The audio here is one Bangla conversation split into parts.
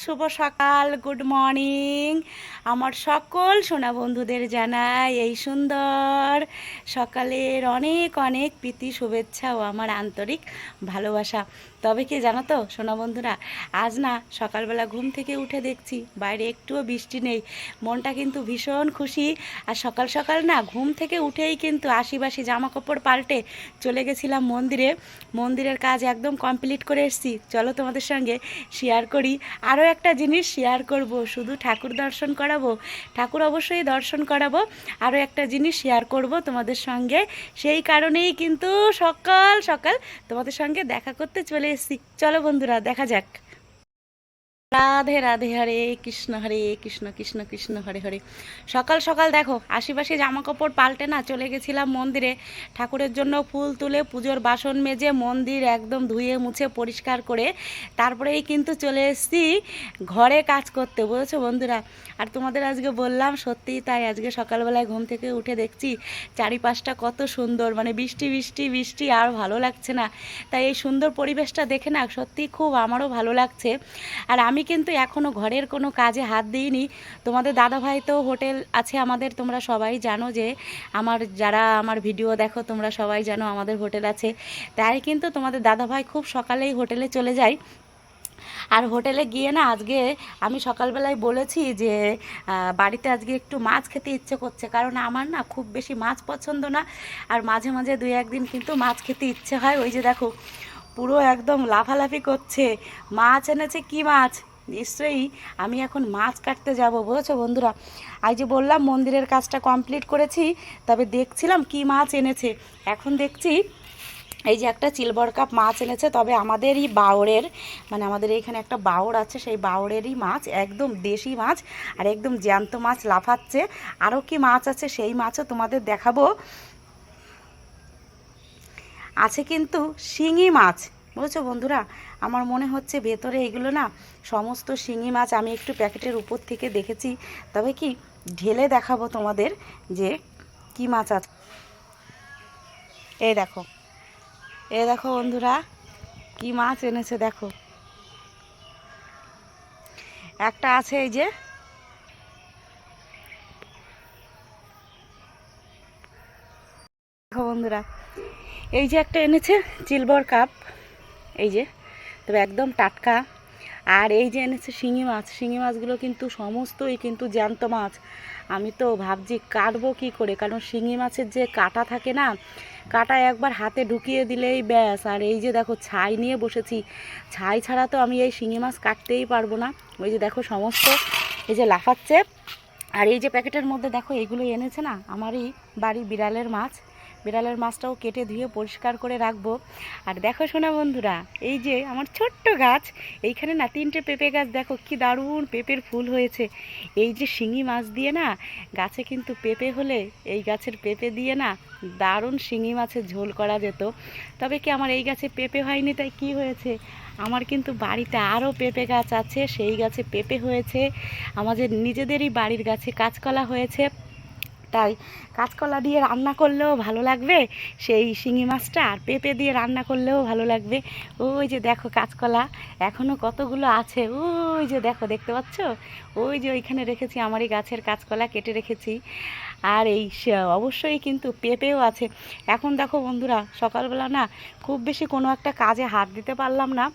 শুভ সকাল, গুড মর্নিং। আমার সকল সোনা বন্ধুদের জানাই এই সুন্দর সকালের অনেক অনেক প্রীতি শুভেচ্ছা ও আমার আন্তরিক ভালোবাসা। তবে কি জানো তো সোনা বন্ধুরা, আজ না সকালবেলা ঘুম থেকে উঠে দেখছি বাইরে একটুও বৃষ্টি নেই। মনটা কিন্তু ভীষণ খুশি। আর সকাল সকাল না ঘুম থেকে উঠেই কিন্তু আশিবাসি জামা কাপড় পাল্টে চলে গেছিলাম মন্দিরে। মন্দিরের কাজ একদম কমপ্লিট করে এসেছি। চলো তোমাদের সঙ্গে শেয়ার করি। আরও একটা জিনিস শেয়ার করব, শুধু ঠাকুর দর্শন করাবো, ঠাকুর অবশ্যই দর্শন করাবো, আরও একটা জিনিস শেয়ার করব তোমাদের সঙ্গে। সেই কারণেই কিন্তু সকাল সকাল তোমাদের সঙ্গে দেখা করতে চলে এসেছি। চলো বন্ধুরা, দেখা যাক। রাধে রাধে, হরে কৃষ্ণ কৃষ্ণ কৃষ্ণ হরে হরে। সকাল সকাল দেখো আশিপাশে জামা কাপড় পাল্টে না চলে গেছিলাম মন্দিরে। ঠাকুরের জন্য ফুল তুলে পুজোর বাসন মেজে মন্দির একদম ধুয়ে মুছে পরিষ্কার করে তারপরেই কিন্তু চলে এসেছি ঘরে কাজ করতে, বুঝেছো বন্ধুরা। আর তোমাদের আজকে বললাম সত্যিই তাই, আজকে সকালবেলায় ঘুম থেকে উঠে দেখছি চারিপাশটা কত সুন্দর, মানে বৃষ্টি বৃষ্টি বৃষ্টি, আর ভালো লাগছে না। তাই এই সুন্দর পরিবেশটা দেখে না সত্যিই খুব আমারও ভালো লাগছে। আর আমি কিন্তু এখনও ঘরের কোনো কাজে হাত দিইনি। তোমাদের দাদাভাই তো হোটেল আছে আমাদের, তোমরা সবাই জানো যে যারা আমার ভিডিও দেখো তোমরা সবাই জানো আমাদের হোটেল আছে। তাই কিন্তু তোমাদের দাদাভাই খুব সকালেই হোটেলে চলে যায়। আর হোটেলে গিয়ে না আজকে আমি সকালবেলায় বলেছি যে বাড়িতে আজকে একটু মাছ খেতে ইচ্ছে করছে, কারণ আমার না খুব বেশি মাছ পছন্দ না। আর মাঝে মাঝে দুই একদিন কিন্তু মাছ খেতে ইচ্ছে হয়। ওই যে দেখো পুরো একদম লাফালাফি করছে। মাছ এনেছে, কি মাছ? নিশ্চয়ই আমি এখন মাছ কাটতে যাব, বুঝেছো বন্ধুরা। আজ যে বললাম মন্দিরের কাজটা কমপ্লিট করেছি, তবে দেখছিলাম কি মাছ এনেছে। এখন দেখছি এই যে একটা সিলভার কাপ মাছ এনেছে, তবে আমাদেরই বাওড়ের, মানে আমাদের এইখানে একটা বাওড় আছে, সেই বাওড়েরই মাছ, একদম দেশি মাছ, আর একদম জ্যান্ত মাছ লাফাচ্ছে। আরও কি মাছ আছে সেই মাছও তোমাদের দেখাবো। আছে কিন্তু শিঙি মাছ, বুঝেছো বন্ধুরা। আমার মনে হচ্ছে ভেতরে এগুলো না সমস্ত শিঙি মাছ। আমি একটু প্যাকেটের উপর থেকে দেখেছি, তবে কি ঢেলে দেখাবো তোমাদের যে কি মাছ আছে। এই দেখো, এই দেখো বন্ধুরা কি মাছ এনেছে দেখো। একটা আছে এই যে, দেখো বন্ধুরা, এই যে একটা এনেছে সিলভার কাপ, এই যে, তবে একদম টাটকা। আর এই যে এনেছে শিঙি মাছ, শিঙি মাছগুলো কিন্তু সমস্তই কিন্তু জ্যান্ত মাছ। আমি তো ভাবছি কাটবো কী করে, কারণ শিঙি মাছের যে কাঁটা থাকে না, কাঁটা একবার হাতে ঢুকিয়ে দিলেই ব্যাস। আর এই যে দেখো ছাই নিয়ে বসেছি, ছাই ছাড়া তো আমি এই শিঙি মাছ কাটতেই পারবো না। ওই যে দেখো সমস্ত এই যে লাফাচ্ছে। আর এই যে প্যাকেটের মধ্যে দেখো এইগুলো এনেছে না আমারই বাড়ি বিড়ালের মাছ। বিড়ালের মাছটাও কেটে ধুয়ে পরিষ্কার করে রাখবো। আর দেখো শোনা বন্ধুরা, এই যে আমার ছোট্ট গাছ, এইখানে না 3টে পেঁপে গাছ, দেখো কি দারুণ পেঁপের ফুল হয়েছে। এই যে শিঙি মাছ দিয়ে না গাছে কিন্তু পেঁপে হলে এই গাছের পেঁপে দিয়ে না দারুণ শিঙি মাছের ঝোল করা যেত। তবে কি আমার এই গাছে পেঁপে হয়নি, তাই কি হয়েছে, আমার কিন্তু বাড়িতে আরও পেঁপে গাছ আছে, সেই গাছে পেঁপে হয়েছে। আমাদের নিজেদেরই বাড়ির গাছে কাঁচকলা হয়েছে, তাই কাঁচকলা দিয়ে রান্না করলেও ভালো লাগবে সেই শিঙি মাছটা, আর পেঁপে দিয়ে রান্না করলেও ভালো লাগবে। ওই যে দেখো কাঁচকলা এখনও কতগুলো আছে, ওই যে দেখো, দেখতে পাচ্ছ, ওই যে ওইখানে রেখেছি আমারই গাছের কাঁচকলা কেটে রেখেছি। আর এই অবশ্যই কিন্তু পেঁপেও আছে। এখন দেখো বন্ধুরা, সকালবেলা না খুব বেশি কোনো একটা কাজে হাত দিতে পারলাম না।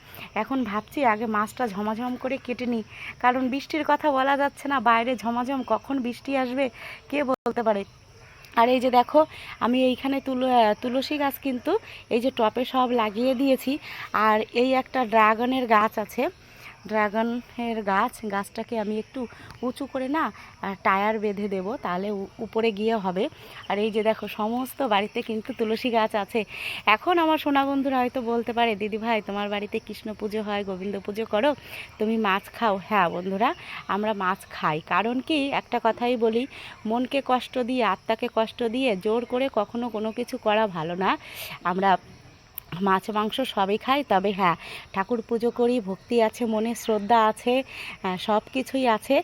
এখন ভাবছি আগে মাছটা ঝমাঝম করে কেটে নিই, কারণ বৃষ্টির কথা বলা যাচ্ছে না, বাইরে ঝমাঝম কখন বৃষ্টি আসবে কে বলতে পারে। আর এই যে দেখো আমি এইখানে তুলসী গাছ কিন্তু এই যে টপে সব লাগিয়ে দিয়েছি। আর এই একটা ড্রাগনের গাছ আছে, ড্রাগনের গাছটাকে আমি একটু উঁচু করে না টায়ার বেঁধে দেব, তাহলে উপরে গিয়ে হবে। আর এই যে দেখো সমস্ত বাড়িতে কিন্তু তুলসী গাছ আছে। এখন আমার সোনা বন্ধুরা হয়তো বলতে পারে, দিদি ভাই তোমার বাড়িতে কৃষ্ণ পুজো হয়, গোবিন্দ পুজো করো, তুমি মাছ খাও। হ্যাঁ বন্ধুরা, আমরা মাছ খাই, কারণ কি একটা কথাই বলি, মনকে কষ্ট দিয়ে, আত্মাকে কষ্ট দিয়ে জোর করে কখনো কোনো কিছু করা ভালো না। আমরা মাছ মাংস সবই খাই, তবে হ্যাঁ ঠাকুর পুজো করি, ভক্তি আছে মনে, শ্রদ্ধা আছে, সব কিছুই আছে।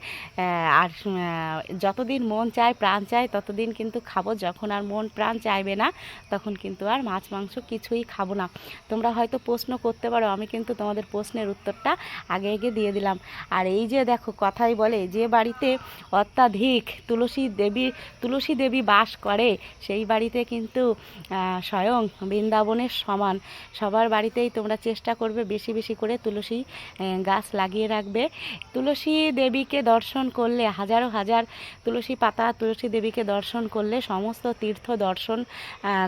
আর যতদিন মন চায় প্রাণ চায় ততদিন কিন্তু খাবো, যখন আর মন প্রাণ চাইবে না তখন কিন্তু আর মাছ মাংস কিছুই খাবো না। তোমরা হয়তো প্রশ্ন করতে পারো, আমি কিন্তু তোমাদের প্রশ্নের উত্তরটা আগে আগে দিয়ে দিলাম। আর এই যে দেখো, কথাই বলে যে বাড়িতে অত্যাধিক তুলসী দেবী বাস করে সেই বাড়িতে কিন্তু স্বয়ং বৃন্দাবনের সমান। সবার বাড়িতেই তোমরা চেষ্টা করবে বেশি বেশি করে তুলসী গাছ লাগিয়ে রাখবে। তুলসী দেবীকে দর্শন করলে, হাজারো হাজার তুলসী পাতা তুলসী দেবীকে দর্শন করলে সমস্ত তীর্থ দর্শন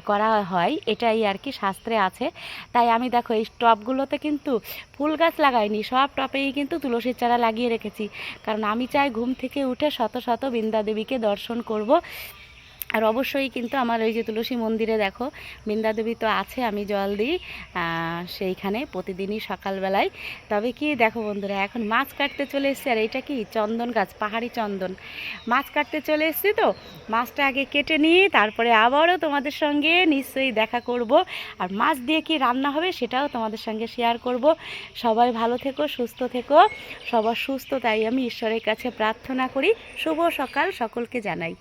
করা হয়, এটাই আর কি শাস্ত্রে আছে। তাই আমি দেখো এই টবগুলোতে কিন্তু ফুল গাছ লাগাইনি, সব টবেই কিন্তু তুলসীর চারা লাগিয়ে রেখেছি, কারণ আমি চাই ঘুম থেকে উঠে শত শত বৃন্দা দেবীকে দর্শন করব। আর অবশ্যই কিন্তু আমার ওই যে তুলসী মন্দিরে দেখো বৃন্দা দেবী তো আছে, আমি জল দিই সেইখানে প্রতিদিনই সকালবেলায়। তবে কি দেখো বন্ধুরা, এখন মাছ কাটতে চলে এসেছি, আর এটা কি চন্দন গাছ, পাহাড়ি চন্দন। মাছ কাটতে চলে এসেছি, তো মাছটা আগে কেটে নিই, তারপরে আবারও তোমাদের সঙ্গে নিশ্চয়ই দেখা করব। আর মাছ দিয়ে কি রান্না হবে সেটাও তোমাদের সঙ্গে শেয়ার করব। সবাই ভালো থেকো, সুস্থ থেকো, সবার সুস্থ তাই আমি ঈশ্বরের কাছে প্রার্থনা করি। শুভ সকাল সকলকে জানাই।